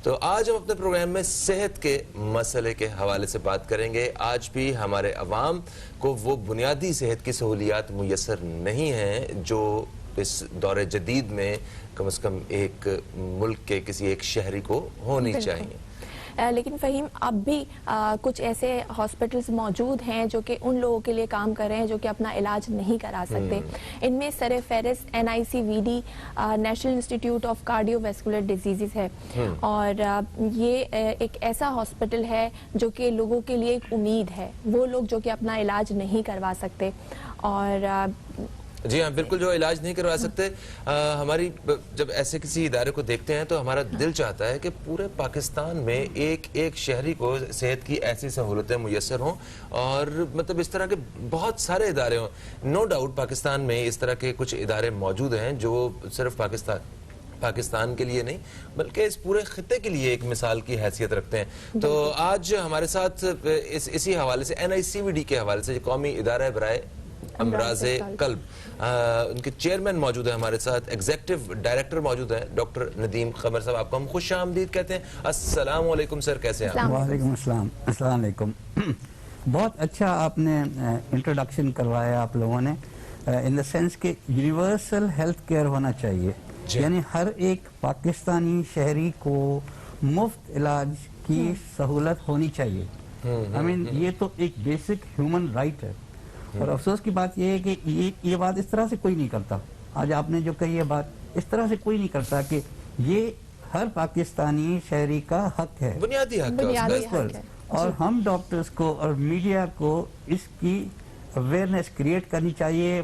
تو آج ہم اپنے پروگرام میں صحت کے مسئلے کے حوالے سے بات کریں گے. آج بھی ہمارے عوام کو وہ بنیادی صحت کی سہولیات میسر نہیں ہیں جو اس دور جدید میں کم از کم ایک ملک کے کسی ایک شہری کو ہونی چاہیے. لیکن فہیم اب بھی کچھ ایسے ہاسپٹلز موجود ہیں جو کہ ان لوگوں کے لیے کام کر رہے ہیں جو کہ اپنا علاج نہیں کرا سکتے. ان میں سر فہرست NICVD national institute of cardio vascular diseases ہے اور یہ ایک ایسا ہاسپٹل ہے جو کہ لوگوں کے لیے ایک امید ہے, وہ لوگ جو کہ اپنا علاج نہیں کروا سکتے. اور جی ہاں بالکل, جو علاج نہیں کروا سکتے, ہماری جب ایسے کسی ادارے کو دیکھتے ہیں تو ہمارا دل چاہتا ہے کہ پورے پاکستان میں ایک ایک شہری کو صحت کی ایسی سہولتیں میسر ہوں اور مطلب اس طرح کے بہت سارے ادارے ہوں. نو ڈاؤٹ پاکستان میں اس طرح کے کچھ ادارے موجود ہیں جو صرف پاکستان کے لیے نہیں بلکہ اس پورے خطے کے لیے ایک مثال کی حیثیت رکھتے ہیں. تو آج ہمارے ساتھ اسی حوالے سے NICVD کے حوالے سے قومی ادارہ برائے امراض قلب, ان کے چیئرمین موجود ہیں ہمارے ساتھ, ایگزیکٹو ڈائریکٹر موجود ہیں ڈاکٹر ندیم قمر صاحب. آپ کو ہم خوش آمدید کہتے ہیں. السلام علیکم سر, کیسے ہیں آپ؟ وعلیکم السلام. السلام علیکم. بہت اچھا آپ نے انٹروڈکشن کروایا آپ لوگوں نے, ان دا سینس کہ یونیورسل ہیلتھ کیئر ہونا چاہیے, یعنی ہر ایک پاکستانی شہری کو مفت علاج کی سہولت ہونی چاہیے. یہ تو ایک بیسک ہیومن رائٹ ہے. اور افسوس کی بات یہ ہے کہ یہ بات اس طرح سے کوئی نہیں کرتا. آج آپ نے جو کہی ہے بات, اس طرح سے کوئی نہیں کرتا کہ یہ ہر پاکستانی شہری کا حق ہے, بنیادی حق ہے. اور ہم ڈاکٹرز کو اور میڈیا کو اس کی اویئرنیس کریٹ کرنی چاہیے,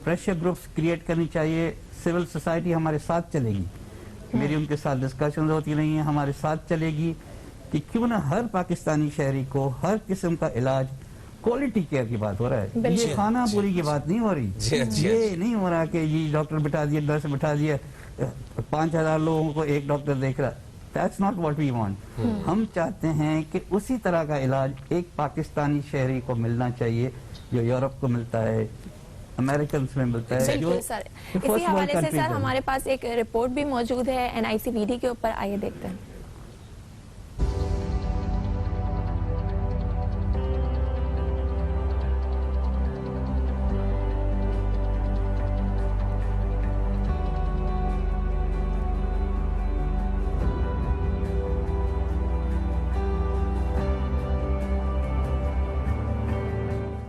پریشر گروپس کریٹ کرنی چاہیے. سول سوسائٹی ہمارے ساتھ چلے گی, میری ان کے ساتھ ڈسکشنز ہوتی نہیں ہیں, ہمارے ساتھ چلے گی کہ کیوں نہ ہر پاکستانی شہری کو ہر قسم کا علاج, کوالٹی کیئر کی بات ہو رہا ہے, یہ خانہ پوری کی بات نہیں ہو رہی. یہ نہیں ہو رہا کہ یہ ڈاکٹر بٹھا دیا, نرس بٹھا دیا, 5000 لوگوں کو ایک ڈاکٹر دیکھ رہا. That's not what we want. ہم چاہتے ہیں کہ اسی طرح کا علاج ایک پاکستانی شہری کو ملنا چاہیے جو یورپ کو ملتا ہے, امریکنز میں ملتا ہے. اسی حوالے سے سر ہمارے پاس ایک رپورٹ بھی موجود ہے NICVD کے اوپر, آئیے دیکھتے ہیں.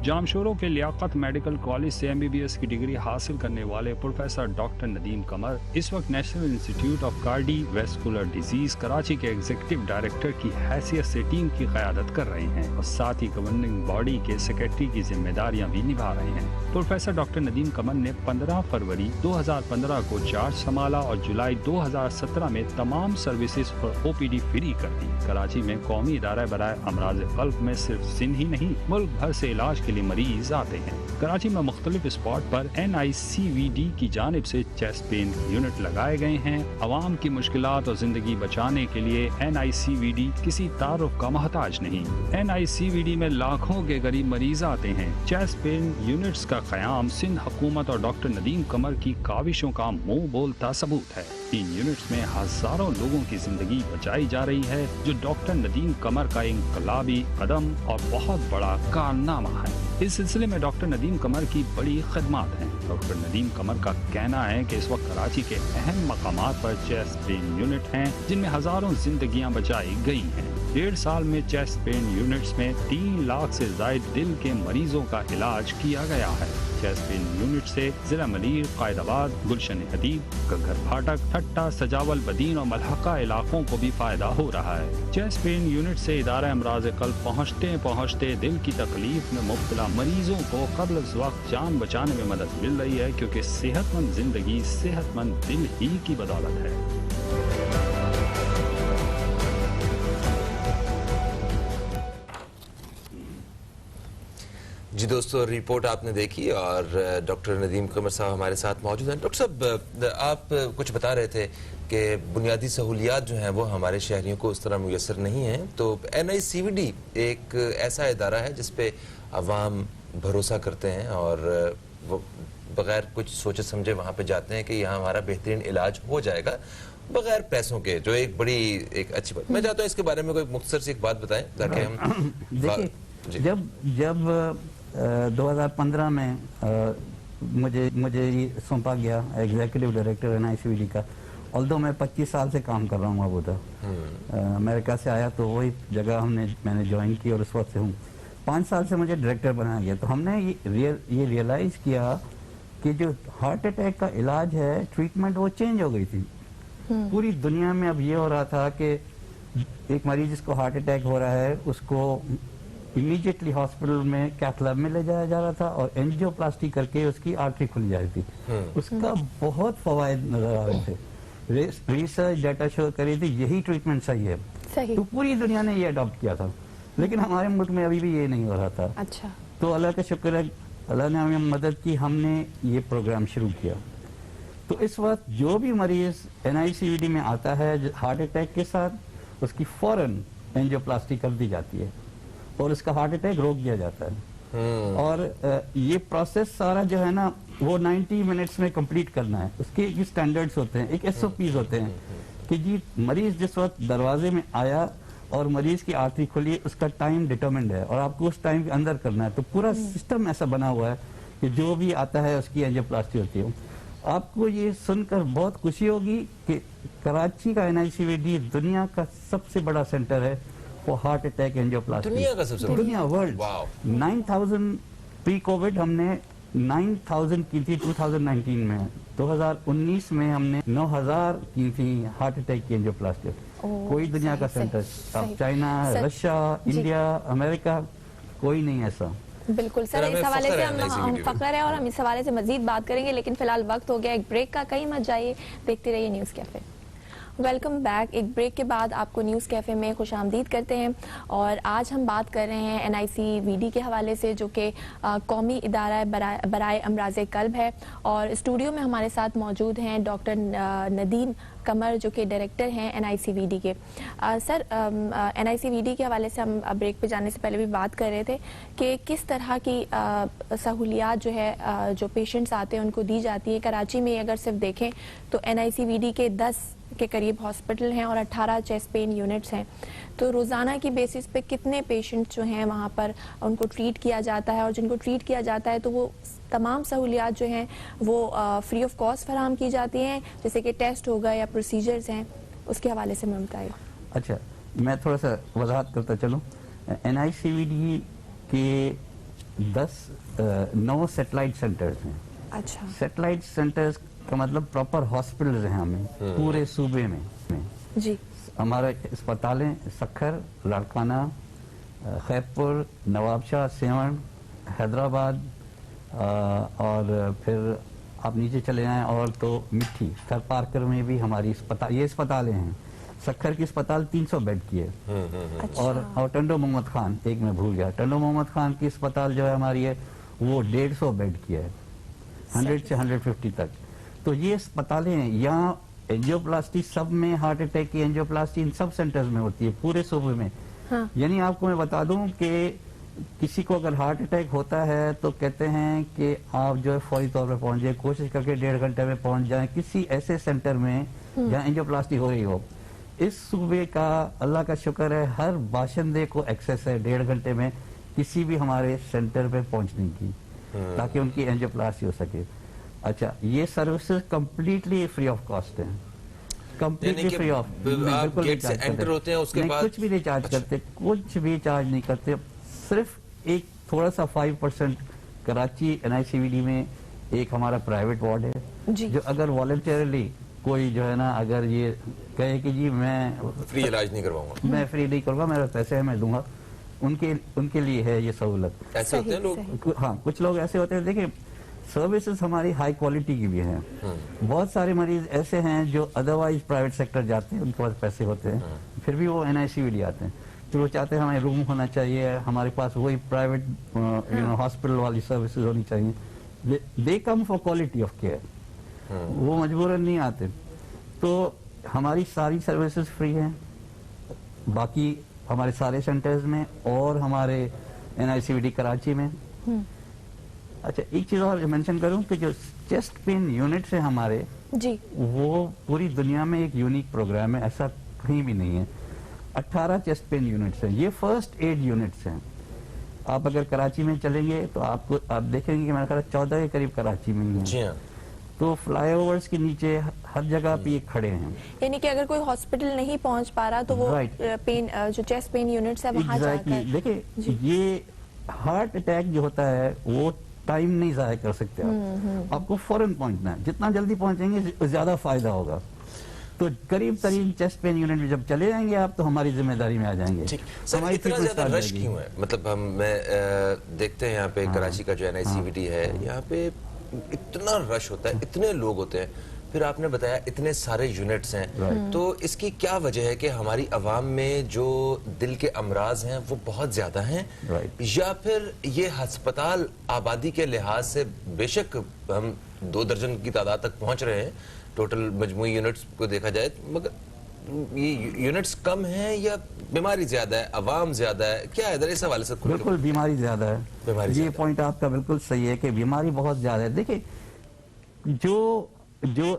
جامشورو کے لیاقت میڈیکل کالج سے MBBS کی ڈگری حاصل کرنے والے پروفیسر ڈاکٹر ندیم قمر اس وقت national institute of cardiovascular diseases Karachi کے ایگزیکٹو ڈائریکٹر کی حیثیت سے ٹیم کی قیادت کر رہے ہیں اور ساتھ ہی گورننگ باڈی کے سیکرٹری کی ذمہ داریاں بھی نبھا رہے ہیں. پروفیسر ڈاکٹر ندیم قمر نے 15 فروری 2015 کو چارج سنبھالا اور جولائی 2017 میں تمام سروسز اور OPD فری کر دی. کراچی میں قومی ادارہ برائے امراض قلب میں صرف سندھ ہی نہیں ملک بھر سے علاج کے لیے مریض آتے ہیں. کراچی میں مختلف اسپاٹ پر NICVD کی جانب سے چیسٹ پین یونٹ لگائے گئے ہیں. عوام کی مشکلات اور زندگی بچانے کے لیے NICVD کسی تعارف کا محتاج نہیں. NICVD میں لاکھوں کے غریب مریض آتے ہیں. چیسٹ پین یونٹس کا قیام سندھ حکومت اور ڈاکٹر ندیم قمر کی کاوشوں کا منہ بولتا ثبوت ہے. ان یونٹس میں ہزاروں لوگوں کی زندگی بچائی جا رہی ہے جو ڈاکٹر ندیم قمر کا انقلابی قدم اور بہت بڑا کارنامہ ہے. اس سلسلے میں ڈاکٹر ندیم قمر کی بڑی خدمات ہیں. ڈاکٹر ندیم قمر کا کہنا ہے کہ اس وقت کراچی کے اہم مقامات پر چیسٹ پین یونٹ ہیں جن میں ہزاروں زندگیاں بچائی گئی ہیں. 1.5 سال میں چیسٹ پین یونٹس میں 3 لاکھ سے زائد دل کے مریضوں کا علاج کیا گیا ہے. چیسٹ پین یونٹ سے ضلع ملیر, قائد آباد, گلشن حدید, گگر پھاٹک, ٹھٹا, سجاول, بدین اور ملحقہ علاقوں کو بھی فائدہ ہو رہا ہے. چیسٹ پین یونٹ سے ادارہ امراض قلب پہنچتے دل کی تکلیف میں مبتلا مریضوں کو قبل از وقت جان بچانے میں مدد مل رہی ہے کیونکہ صحت مند زندگی صحت مند دل ہی کی بدولت ہے. جی دوستو, رپورٹ آپ نے دیکھی اور ڈاکٹر ندیم قمر صاحب ہمارے ساتھ موجود ہیں. ڈاکٹر صاحب, آپ کچھ بتا رہے تھے کہ بنیادی سہولیات جو ہیں وہ ہمارے شہریوں کو اس طرح میسر نہیں ہیں. تو NICVD ایک ایسا ادارہ ہے جس پہ عوام بھروسہ کرتے ہیں اور وہ بغیر کچھ سوچے سمجھے وہاں پہ جاتے ہیں کہ یہاں ہمارا بہترین علاج ہو جائے گا. بغیر پیسوں کے, جو ایک بڑی ایک اچھی بات. میں چاہتا ہوں اس کے بارے میں کوئی مختصر سی ایک بات بتائیں تاکہ ہم دیکھیں جب 2015 میں مجھے سونپا گیا ایگزیکٹو ڈائریکٹر NICVD کا, although میں 25 سال سے کام کر رہا ہوں ابو دھا, امریکہ سے آیا تو وہی جگہ میں نے جوائن کی اور اس وقت سے ہوں. 5 سال سے مجھے ڈائریکٹر بنایا گیا. تو ہم نے یہ ریئلائز کیا کہ جو ہارٹ اٹیک کا علاج ہے, ٹریٹمنٹ وہ چینج ہو گئی تھی. پوری دنیا میں اب یہ ہو رہا تھا کہ ایک مریض جس کو ہارٹ اٹیک ہو رہا ہے اس کو امیڈیٹلی ہاسپٹل میں کیتھ لیب میں لے جایا جا رہا تھا اور اینجیو پلاسٹی کر کے اس کی آرٹری کھل جاتی تھی. اس کا بہت فوائد نظر آ رہے تھے. ریسرچ ڈیٹا شو کری تھی یہی ٹریٹمنٹ صحیح ہے. تو پوری دنیا نے یہ اڈاپٹ کیا تھا, لیکن ہمارے ملک میں ابھی بھی یہ نہیں ہو رہا تھا. اچھا, تو اللہ کا شکر ہے, اللہ نے ہمیں مدد کی, ہم نے یہ پروگرام شروع کیا. تو اس وقت جو بھی مریض NICVD میں آتا ہے ہارٹ اٹیک کے ساتھ, اس کی فوراً اینجیو پلاسٹی کر دی جاتی ہے اور اس کا ہارٹ اٹیک روک دیا جاتا ہے. اور یہ پروسیس سارا جو ہے نا وہ 90 منٹس میں کمپلیٹ کرنا ہے. اس کے اسٹینڈرڈز ہوتے ہیں, ایک SOPs ہوتے ہیں کہ جی مریض جس وقت دروازے میں آیا اور مریض کی آرٹری کھلی, اس کا ٹائم ڈیٹرمنڈ ہے اور آپ کو اس ٹائم کے اندر کرنا ہے. تو پورا سسٹم ایسا بنا ہوا ہے کہ جو بھی آتا ہے اس کی اینجیو پلاسٹی ہوتی ہے. آپ کو یہ سن کر بہت خوشی ہوگی کہ کراچی کا NICVD دنیا کا سب سے بڑا سینٹر ہے وہ ہارٹ اٹیک اینجیو پلاسٹی. دنیا کا سب سے دنیا ورلڈ 9000 پری کووڈ ہم نے 9000 کی تھی 2019 میں. 2019 میں ہم نے 9000 کی تھی ہارٹ اٹیک کی اینجیو پلاسٹی. کوئی دنیا کا سینٹر, اب چائنا, رشیا, انڈیا, امریکہ, کوئی نہیں ایسا. بالکل سر, اس حوالے سے ہم فخر ہے اور ہم اس حوالے سے مزید بات کریں گے, لیکن فی الحال وقت ہو گیا ایک بریک کا. کہیں مت جائیے, دیکھتے رہیے نیوز کیفے. Welcome back. ایک بریک کے بعد آپ کو نیوز کیفے میں خوش آمدید کرتے ہیں, اور آج ہم بات کر رہے ہیں NICVD کے حوالے سے, جو کہ قومی ادارہ برائے امراض قلب ہے. اور اسٹوڈیو میں ہمارے ساتھ موجود ہیں ڈاکٹر ندیم قمر, جو کہ ڈائریکٹر ہیں NICVD کے. سر, NICVD کے حوالے سے ہم بریک پہ جانے سے پہلے بھی بات کر رہے تھے کہ کس طرح کی سہولیات جو ہے جو پیشنٹس آتے ہیں ان کو دی جاتی ہے. کراچی میں اگر صرف دیکھیں تو NICVD کے 10 کے قریب ہاسپٹل ہیں اور 18 چیسٹ پین یونٹس ہیں. تو روزانہ کی بیسس پہ کتنے پیشنٹ جو ہیں وہاں پر ان کو ٹریٹ کیا جاتا ہے, اور جن کو ٹریٹ کیا جاتا ہے تو وہ تمام سہولیات جو ہیں وہ فری آف کاسٹ فراہم کی جاتی ہیں, جیسے کہ ٹیسٹ ہوگا یا پروسیجرز ہیں, اس کے حوالے سے میں بتائیے. اچھا, میں تھوڑا سا وضاحت کرتا چلوں. NICVD کے 9 سیٹلائٹ سینٹرز ہیں. اچھا, سیٹلائٹ سینٹرز کا مطلب پراپر ہاسپٹلز ہیں ہمیں پورے صوبے میں. جی, ہمارے اسپتال ہیں سکھر, لاڑکانہ, خیبپور, نواب شاہ, سیون, حیدرآباد, اور پھر آپ نیچے چلے جائیں اور تو مٹھی سر پارکر میں بھی ہماری یہ اسپتالیں ہیں. سکھر کی اسپتال 300 بیڈ کی ہے, اور ٹنڈو محمد خان, ایک میں بھول گیا, ٹنڈو محمد خان کی اسپتال جو ہے ہماری ہے وہ 150 بیڈ کی ہے, 100 سے 150 تک. تو یہ اسپتالیں ہیں. یہاں اینجیو پلاسٹی سب میں, ہارٹ اٹیک کی اینجیو پلاسٹی ان سب سینٹرز میں ہوتی ہے پورے صوبے میں. یعنی آپ کو میں بتا دوں کہ کسی کو اگر ہارٹ اٹیک ہوتا ہے تو کہتے ہیں کہ آپ جو ہے فوری طور پہ پہنچ جائیں, کوشش کر کے 1.5 گھنٹے میں پہنچ جائیں کسی ایسے سینٹر میں جہاں اینجیو پلاسٹی ہو رہی ہو. اس صوبے کا اللہ کا شکر ہے ہر باشندے کو ایکسیس ہے 1.5 گھنٹے میں کسی بھی ہمارے سینٹر پہ پہنچنے کی, تاکہ ان کی اینجیو پلاسٹی ہو سکے. اچھا, یہ services completely free of cost ہیں, کمپلیٹلی فری آف. بالکل کچھ بھی نہیں چارج کرتے, کچھ بھی چارج نہیں کرتے. صرف ایک تھوڑا سا 5% کراچی NICVD میں ایک ہمارا پرائیویٹ وارڈ ہے, جو اگر والنٹیرلی کوئی جو ہے نا اگر یہ کہے کہ جی میں فری علاج نہیں کرواؤں گا, میں فری نہیں کروں گا, میرے پیسے ہیں میں دوں گا, ان کے لیے ہے یہ سہولت. ایسے ہوتے ہیں لوگ. ہاں, کچھ لوگ ایسے ہوتے ہیں. دیکھیں, سروسز ہماری ہائی کوالٹی کی بھی ہیں. بہت سارے مریض ایسے ہیں جو ادروائز پرائیویٹ سیکٹر جاتے ہیں, ان کے پاس پیسے ہوتے ہیں, پھر بھی وہ NICVD آتے ہیں. تو وہ چاہتے ہیں ہمیں روم ہونا چاہیے, ہمارے پاس وہی پرائیویٹ ہاسپٹل والی سروسز ہونی چاہیے. They come for quality of care, وہ مجبوراً نہیں آتے. تو ہماری ساری سروسز فری ہیں باقی ہمارے سارے سینٹرز میں, اور ہمارے NICVD کراچی میں. اچھا ایک چیز اور مینشن کروں کہ جو چیسٹ پین یونٹ ہے ہمارے جی وہ پوری دنیا میں ایک یونیک پروگرام ہے, ایسا کہیں بھی نہیں ہے. 18 چیسٹ پین یونٹس ہیں, یہ فرسٹ ایڈ یونٹس ہیں. آپ اگر کراچی میں چلیں گے تو آپ دیکھیں گے کہ میرا خیال 14 کے قریب کراچی میں ہی ہیں. جی ہاں, تو فلائی اوورز کے نیچے ہر جگہ پہ یہ کھڑے ہیں. یعنی کہ اگر کوئی ہاسپٹل نہیں پہنچ پا رہا تو وہ پین جو چیسٹ پین یونٹس ہے وہاں جا کر. دیکھیں یہ ہارٹ اٹیک جو ہوتا ہے وہ ٹائم نہیں ضائع کر سکتے آپ کو فوراً پہنچنا ہے, جتنا جلدی پہنچیں گے زیادہ فائدہ ہوگا. تو قریب ترین چیسٹ پین یونٹ میں جب چلے جائیں گے آپ تو ہماری ذمہ داری میں آ جائیں گے. سر اتنا زیادہ رش کیوں ہے؟ مطلب ہم دیکھتے ہیں یہاں پہ کراچی کا جو NICVD ہے یہاں پہ اتنا رش ہوتا ہے, اتنے لوگ ہوتے ہیں, پھر آپ نے بتایا اتنے سارے یونٹس ہیں, تو اس کی کیا وجہ ہے کہ ہماری عوام میں جو دل کے امراض ہیں وہ بہت زیادہ ہیں, یا پھر یہ ہسپتال آبادی کے لحاظ سے بے شک ہم 2 درجن کی تعداد تک پہنچ رہے ہیں ٹوٹل مجموعی یونٹس کو دیکھا جائے, مگر یہ یونٹس کم ہیں یا بیماری زیادہ ہے, عوام زیادہ ہے, کیا ہے؟ اس حوالے سے بالکل بیماری زیادہ ہے. یہ پوائنٹ آپ کا بالکل صحیح ہے کہ بیماری بہت زیادہ ہے. دیکھیں جو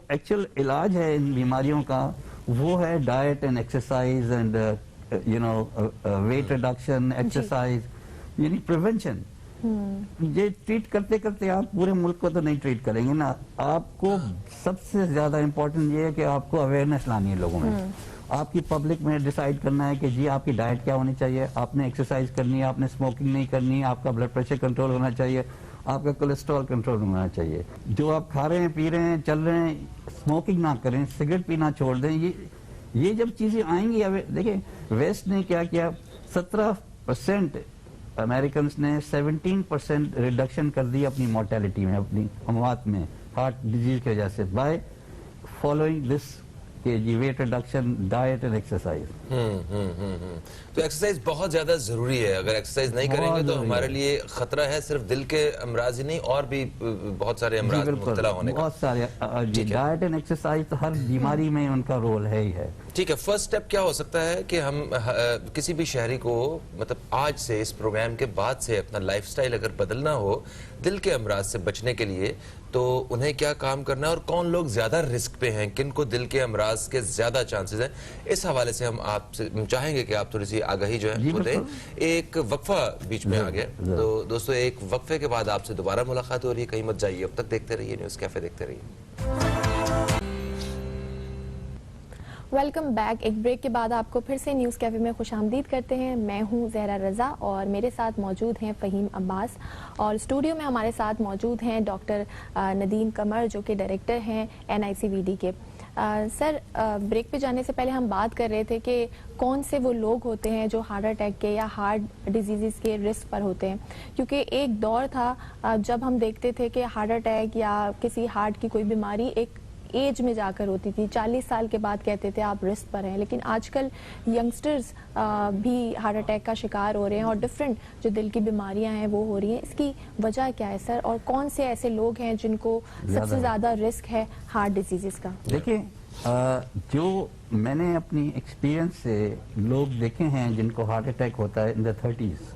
ایکچوئل علاج ہے ان بیماریوں کا وہ ہے diet and exercise and weight reduction, exercise, یعنی پریونشن. یہ ٹریٹ کرتے کرتے آپ پورے ملک کو تو نہیں ٹریٹ کریں گے نا. آپ کو سب سے زیادہ امپورٹنٹ یہ ہے کہ آپ کو اویئرنیس لانی ہے لوگوں میں. آپ کی پبلک میں ڈیسائیڈ کرنا ہے کہ جی آپ کی ڈائٹ کیا ہونی چاہیے, آپ نے ایکسرسائز کرنی ہے, آپ نے اسموکنگ نہیں کرنی, آپ کا بلڈ پریشر کنٹرول ہونا چاہیے, آپ کا کولیسٹرول کنٹرول ہونا چاہیے. جو آپ کھا رہے ہیں, پی رہے ہیں, چل رہے ہیں, اسموکنگ نہ کریں, سگریٹ پینا چھوڑ دیں. یہ جب چیزیں آئیں گی, دیکھیں ویسٹ نے کیا کیا, 17% امریکنس نے 17% ریڈکشن کر دی اپنی مورٹیلٹی میں, اپنی اموات میں ہارٹ ڈیزیز کی وجہ سے, بائی فالوئنگ دس کہ جی weight reduction, diet and exercise. تو ایکسرسائز بہت زیادہ ضروری ہے. اگر ایکسرسائز نہیں کریں گے تو ہمارے لیے خطرہ ہے, صرف دل کے امراض ہی نہیں اور بھی بہت سارے امراض مبتلا ہونے کا. بہت سارے ڈائٹ اینڈ ایکسرسائز تو ہر بیماری میں ان کا رول ہے ہی ہے. ٹھیک ہے, فرسٹ سٹیپ کیا ہو سکتا ہے کہ ہم کسی بھی شہری کو مطلب آج سے اس پروگرام کے بعد سے اپنا لائف سٹائل اگر بدلنا ہو دل کے امراض سے بچنے کے لیے, تو انہیں کیا کام کرنا ہے اور کون لوگ زیادہ رسک پہ ہیں, کن کو دل کے امراض کے زیادہ چانسز ہیں, اس حوالے سے ہم آپ سے چاہیں گے کہ آپ تھوڑی سی آگاہی جو ہے وہ دیں. ایک وقفہ بیچ میں آ گیا, تو دوستو ایک وقفے کے بعد آپ سے دوبارہ ملاقات ہو رہی ہے, کہیں مت جائیے, اب تک دیکھتے رہیے نیوز کیفے, دیکھتے رہیے. Welcome back. ایک بریک کے بعد آپ کو پھر سے نیوز کیفے میں خوش آمدید کرتے ہیں. میں ہوں زہرا رضا اور میرے ساتھ موجود ہیں فہیم عباس, اور اسٹوڈیو میں ہمارے ساتھ موجود ہیں ڈاکٹر ندیم قمر جو کہ ڈائریکٹر ہیں NICVD کے. سر, بریک پہ جانے سے پہلے ہم بات کر رہے تھے کہ کون سے وہ لوگ ہوتے ہیں جو ہارٹ اٹیک کے یا ہارٹ ڈیزیزز کے رسک پر ہوتے ہیں, کیونکہ ایک دور تھا جب ہم دیکھتے تھے کہ ہارٹ اٹیک یا کسی ہارٹ کی کوئی بیماری ایک ایج میں جا کر ہوتی تھی, 40 سال کے بعد کہتے تھے آپ رسک پر ہیں, لیکن آج کل ینگسٹرز بھی ہارٹ اٹیک کا شکار ہو رہے ہیں اور ڈفرینٹ جو دل کی بیماریاں ہیں وہ ہو رہی ہیں. اس کی وجہ کیا ہے سر, اور کون سے ایسے لوگ ہیں جن کو سب سے زیادہ رسک ہے ہارٹ ڈیزیزز کا؟ دیکھیں جو میں نے اپنی ایکسپیرینس سے لوگ دیکھے ہیں جن کو ہارٹ اٹیک ہوتا ہے ان دا 30s,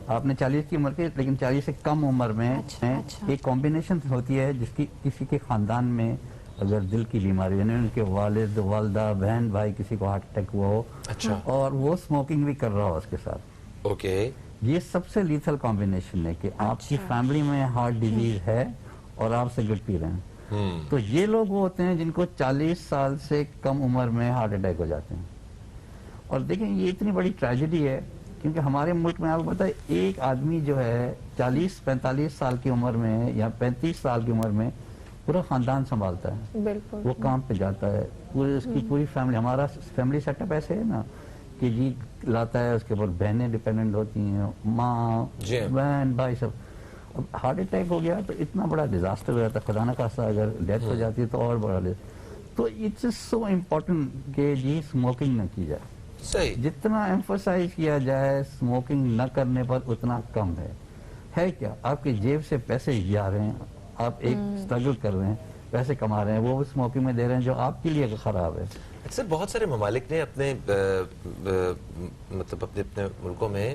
آپ نے 40 کی عمر کے, لیکن 40 سے کم عمر میں ایک کمبینیشن ہوتی ہے جس کی کسی کے خاندان میں اگر دل کی بیماری, یعنی ان کے والد, والدہ, بہن, بھائی کسی کو ہارٹ اٹیک ہوا ہو اور وہ اسموکنگ بھی کر رہا ہو اس کے ساتھ, اوکے, یہ سب سے لیتھل کمبینیشن ہے کہ آپ کی فیملی میں ہارٹ ڈیزیز ہے اور آپ سگریٹ پی رہے ہیں. تو یہ لوگ وہ ہوتے ہیں جن کو 40 سال سے کم عمر میں ہارٹ اٹیک ہو جاتے ہیں. اور دیکھیں یہ اتنی بڑی ٹریجڈی ہے کیونکہ ہمارے ملک میں آپ کو پتہ ہے ایک آدمی جو ہے 40-45 سال کی عمر میں یا 35 سال کی عمر میں پورا خاندان سنبھالتا ہے. بالکل, وہ کام پہ جاتا ہے, پورے اس کی پوری فیملی, ہمارا فیملی سیٹ اپ ایسے ہے نا کہ جی لاتا ہے, اس کے اوپر بہنیں ڈیپینڈنٹ ہوتی ہیں, ماں, بہن, بھائی سب. اب ہارٹ اٹیک ہو گیا تو اتنا بڑا ڈیزاسٹر ہو جاتا ہے, خدا نہ خواستہ اگر ڈیتھ ہو جاتی ہے تو اور بڑا. تو اٹس سو امپورٹنٹ کہ جی اسموکنگ نہ کی جائے. صحیح, جتنا ایمفسائز کیا جائے اسموکنگ نہ کرنے پر اتنا کم ہے. کیا آپ کی جیب سے پیسے جا رہے ہیں, آپ ایک اسٹرگل کر رہے ہیں, پیسے کما رہے ہیں, وہ اسموکنگ میں دے رہے ہیں جو آپ کے لیے خراب ہے. سر بہت سارے ممالک نے اپنے مطلب اپنے ملکوں میں